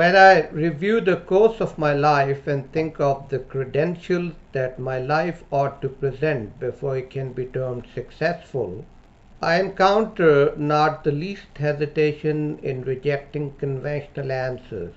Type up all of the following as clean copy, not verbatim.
When I review the course of my life and think of the credentials that my life ought to present before it can be termed successful, I encounter not the least hesitation in rejecting conventional answers.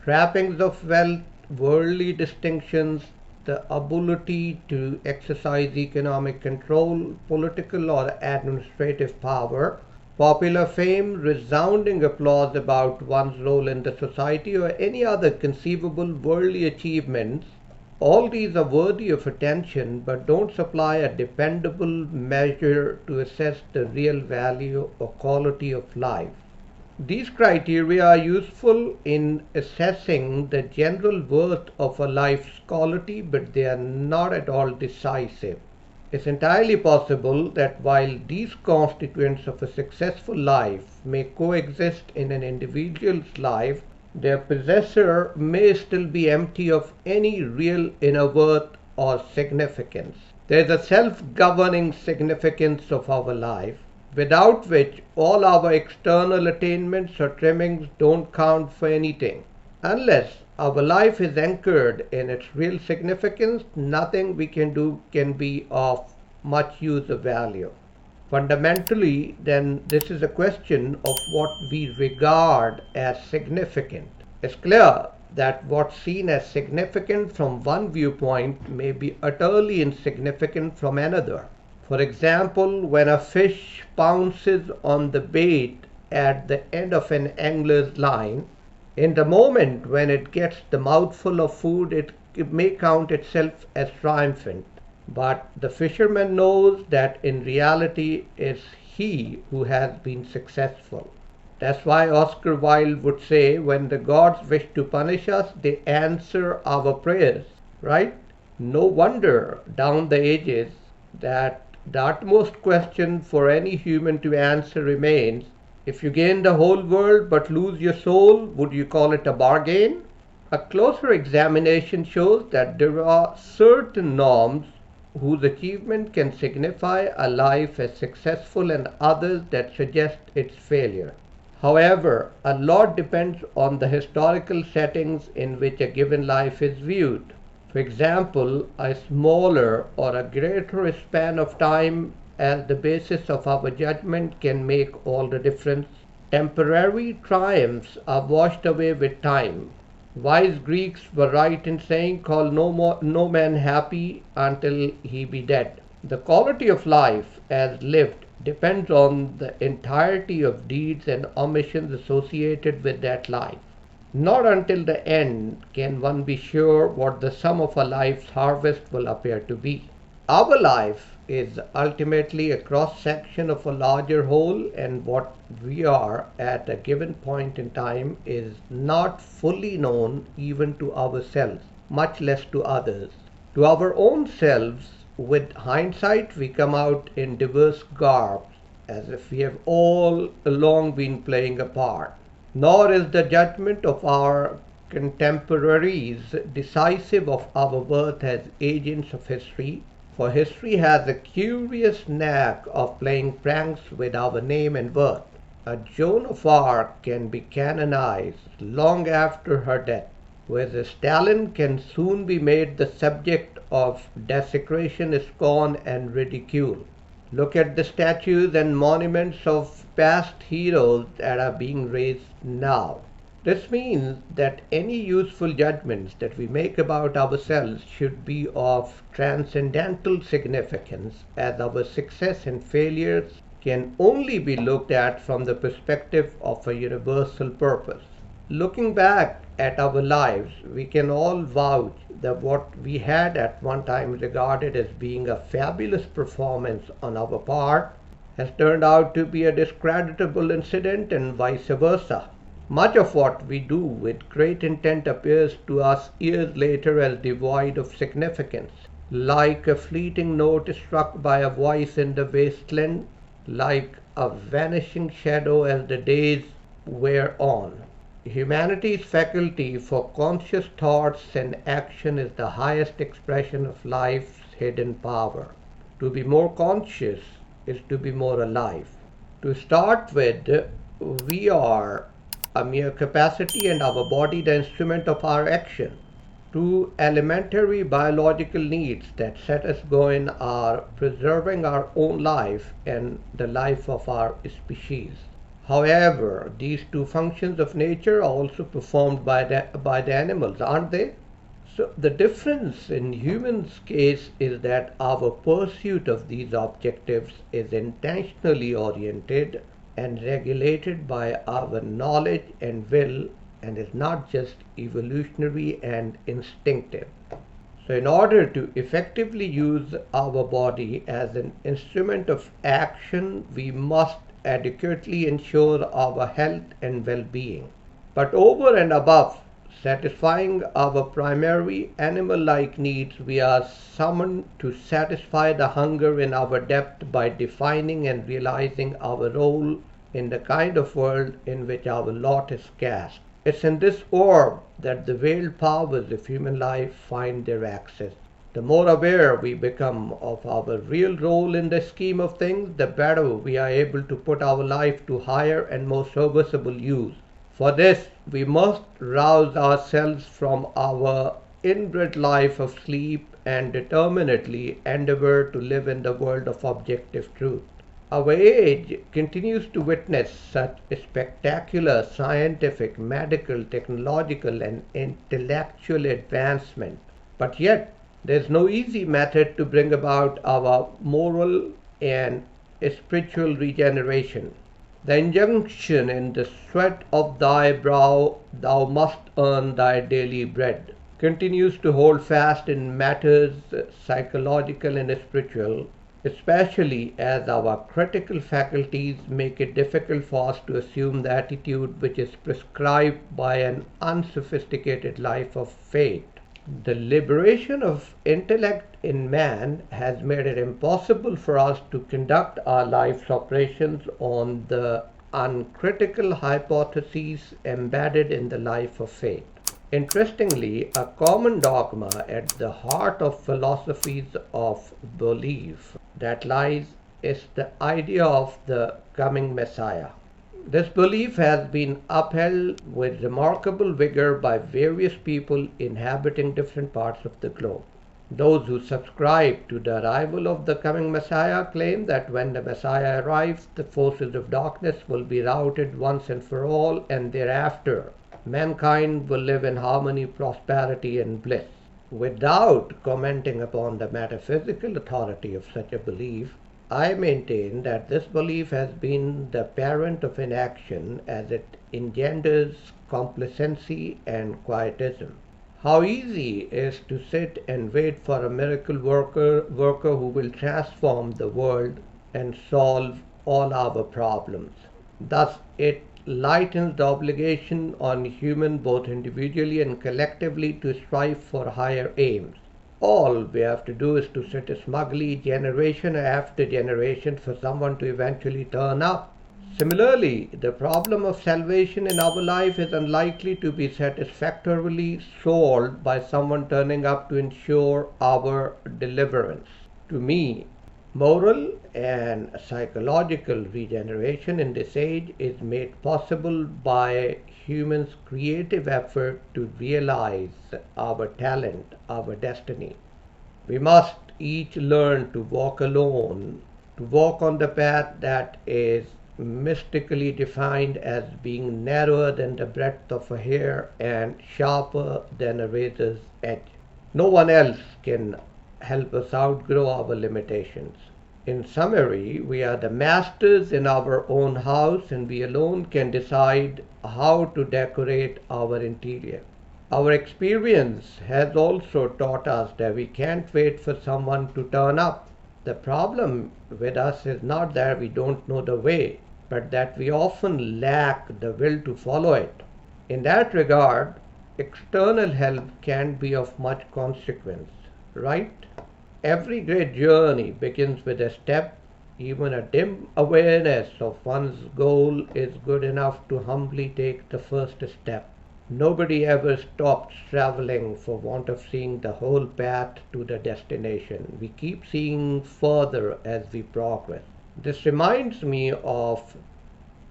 Trappings of wealth, worldly distinctions, the ability to exercise economic control, political or administrative power, popular fame, resounding applause about one's role in the society, or any other conceivable worldly achievements, all these are worthy of attention but don't supply a dependable measure to assess the real value or quality of life. These criteria are useful in assessing the general worth of a life's quality, but they are not at all decisive. It's entirely possible that while these constituents of a successful life may coexist in an individual's life, their possessor may still be empty of any real inner worth or significance. There is a self-governing significance of our life, without which all our external attainments or trimmings don't count for anything. Unless our life is anchored in its real significance, nothing we can do can be of much use or value. Fundamentally, then, this is a question of what we regard as significant. It's clear that what's seen as significant from one viewpoint may be utterly insignificant from another. For example, when a fish pounces on the bait at the end of an angler's line, in the moment when it gets the mouthful of food, it may count itself as triumphant. But the fisherman knows that in reality it's he who has been successful. That's why Oscar Wilde would say, when the gods wish to punish us, they answer our prayers, right? No wonder down the ages that the utmost question for any human to answer remains, if you gain the whole world but lose your soul, would you call it a bargain? A closer examination shows that there are certain norms whose achievement can signify a life as successful and others that suggest its failure. However, a lot depends on the historical settings in which a given life is viewed. For example, a smaller or a greater span of time as the basis of our judgment can make all the difference. Temporary triumphs are washed away with time. Wise Greeks were right in saying, call no man happy until he be dead. The quality of life as lived depends on the entirety of deeds and omissions associated with that life. Not until the end can one be sure what the sum of a life's harvest will appear to be. Our life is ultimately a cross-section of a larger whole, and what we are at a given point in time is not fully known even to ourselves, much less to others. To our own selves, with hindsight, we come out in diverse garbs, as if we have all along been playing a part. Nor is the judgment of our contemporaries decisive of our worth as agents of history, for history has a curious knack of playing pranks with our name and worth. A Joan of Arc can be canonized long after her death, whereas Stalin can soon be made the subject of desecration, scorn, and ridicule. Look at the statues and monuments of past heroes that are being raised now. This means that any useful judgments that we make about ourselves should be of transcendental significance, as our success and failures can only be looked at from the perspective of a universal purpose. Looking back at our lives, we can all vouch that what we had at one time regarded as being a fabulous performance on our part has turned out to be a discreditable incident, and vice versa. Much of what we do with great intent appears to us years later as devoid of significance, like a fleeting note struck by a voice in the wasteland, like a vanishing shadow as the days wear on. Humanity's faculty for conscious thoughts and action is the highest expression of life's hidden power. To be more conscious is to be more alive. To start with, we are a mere capacity, and our body the instrument of our action. Two elementary biological needs that set us going are preserving our own life and the life of our species. However, these two functions of nature are also performed by the animals, aren't they? So the difference in humans' case is that our pursuit of these objectives is intentionally oriented and regulated by our knowledge and will, and is not just evolutionary and instinctive. So in order to effectively use our body as an instrument of action, we must adequately ensure our health and well-being. But over and above satisfying our primary animal-like needs, we are summoned to satisfy the hunger in our depth by defining and realizing our role in the kind of world in which our lot is cast. It's in this orb that the veiled powers of human life find their access. The more aware we become of our real role in the scheme of things, the better we are able to put our life to higher and more serviceable use. For this, we must rouse ourselves from our inbred life of sleep and determinedly endeavor to live in the world of objective truth. Our age continues to witness such spectacular scientific, medical, technological, and intellectual advancement, but yet there is no easy method to bring about our moral and spiritual regeneration. The injunction in the sweat of thy brow, thou must earn thy daily bread, continues to hold fast in matters psychological and spiritual, especially as our critical faculties make it difficult for us to assume the attitude which is prescribed by an unsophisticated life of faith. The liberation of intellect in man has made it impossible for us to conduct our life's operations on the uncritical hypotheses embedded in the life of faith. Interestingly, a common dogma at the heart of philosophies of belief that lies is the idea of the coming Messiah. This belief has been upheld with remarkable vigor by various people inhabiting different parts of the globe. Those who subscribe to the arrival of the coming Messiah claim that when the Messiah arrives, the forces of darkness will be routed once and for all, and thereafter mankind will live in harmony, prosperity, and bliss. Without commenting upon the metaphysical authority of such a belief, I maintain that this belief has been the parent of inaction, as it engenders complacency and quietism. How easy it is to sit and wait for a miracle worker who will transform the world and solve all our problems. Thus, it lightens the obligation on humans both individually and collectively to strive for higher aims. All we have to do is to sit smugly generation after generation for someone to eventually turn up. Similarly, the problem of salvation in our life is unlikely to be satisfactorily solved by someone turning up to ensure our deliverance. To me, moral and psychological regeneration in this age is made possible by humans' creative effort to realize our talent, our destiny. We must each learn to walk alone, to walk on the path that is mystically defined as being narrower than the breadth of a hair and sharper than a razor's edge. No one else can help us outgrow our limitations. In summary, we are the masters in our own house, and we alone can decide how to decorate our interior. Our experience has also taught us that we can't wait for someone to turn up. The problem with us is not that we don't know the way, but that we often lack the will to follow it. In that regard, external help can be of much consequence, right? Every great journey begins with a step. Even a dim awareness of one's goal is good enough to humbly take the first step. Nobody ever stops traveling for want of seeing the whole path to the destination. We keep seeing further as we progress. This reminds me of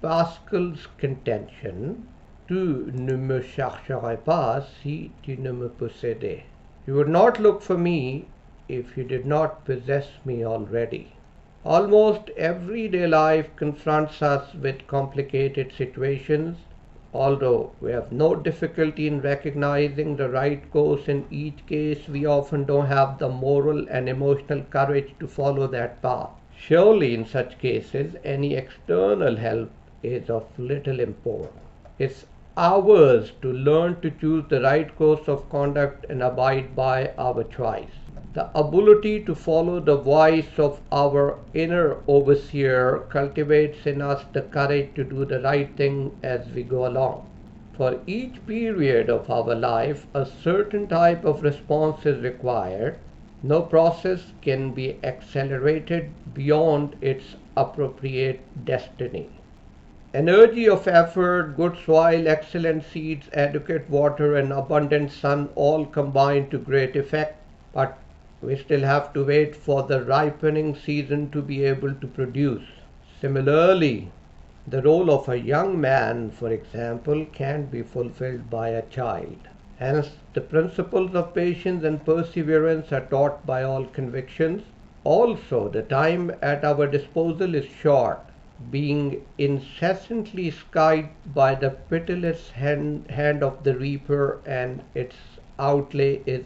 Pascal's contention Tu ne me chercherais pas si tu ne me possédais. You would not look for me if you did not possess me already. Almost everyday life confronts us with complicated situations. Although we have no difficulty in recognizing the right course in each case, we often don't have the moral and emotional courage to follow that path. Surely, in such cases, any external help is of little import. It's ours to learn to choose the right course of conduct and abide by our choice. The ability to follow the voice of our inner overseer cultivates in us the courage to do the right thing as we go along. For each period of our life, a certain type of response is required. No process can be accelerated beyond its appropriate destiny. Energy of effort, good soil, excellent seeds, adequate water, and abundant sun all combine to great effect, but we still have to wait for the ripening season to be able to produce. Similarly, the role of a young man, for example, can't be fulfilled by a child. Hence, the principles of patience and perseverance are taught by all convictions. Also, the time at our disposal is short, being incessantly skied by the pitiless hand of the reaper, and its outlay is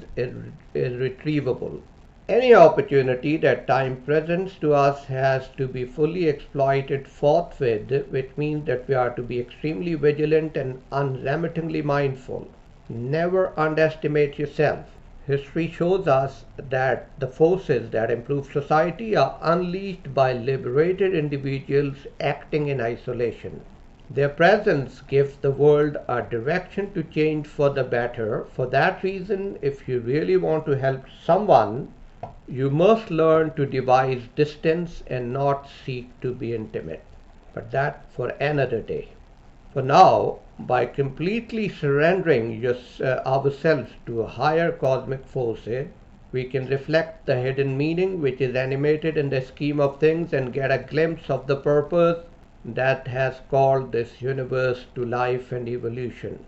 irretrievable. Any opportunity that time presents to us has to be fully exploited forthwith, which means that we are to be extremely vigilant and unremittingly mindful. Never underestimate yourself. History shows us that the forces that improve society are unleashed by liberated individuals acting in isolation. Their presence gives the world a direction to change for the better. For that reason, if you really want to help someone, you must learn to devise distance and not seek to be intimate. But that for another day. For now, by completely surrendering ourselves to higher cosmic forces, we can reflect the hidden meaning which is animated in the scheme of things and get a glimpse of the purpose that has called this universe to life and evolution.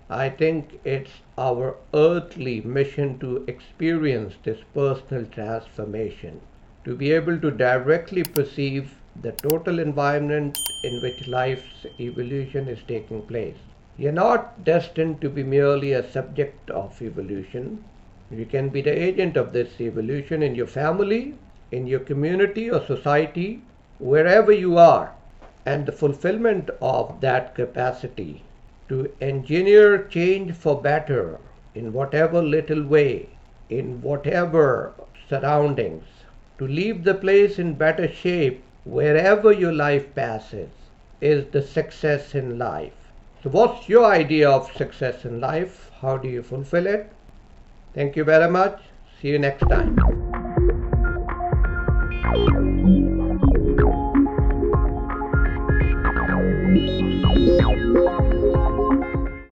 I think it's our earthly mission to experience this personal transformation, to be able to directly perceive the total environment in which life's evolution is taking place. You're not destined to be merely a subject of evolution. You can be the agent of this evolution in your family, in your community or society, wherever you are. And the fulfillment of that capacity to engineer change for better in whatever little way, in whatever surroundings, to leave the place in better shape wherever your life passes, is the success in life. So what's your idea of success in life? How do you fulfill it? Thank you very much. See you next time.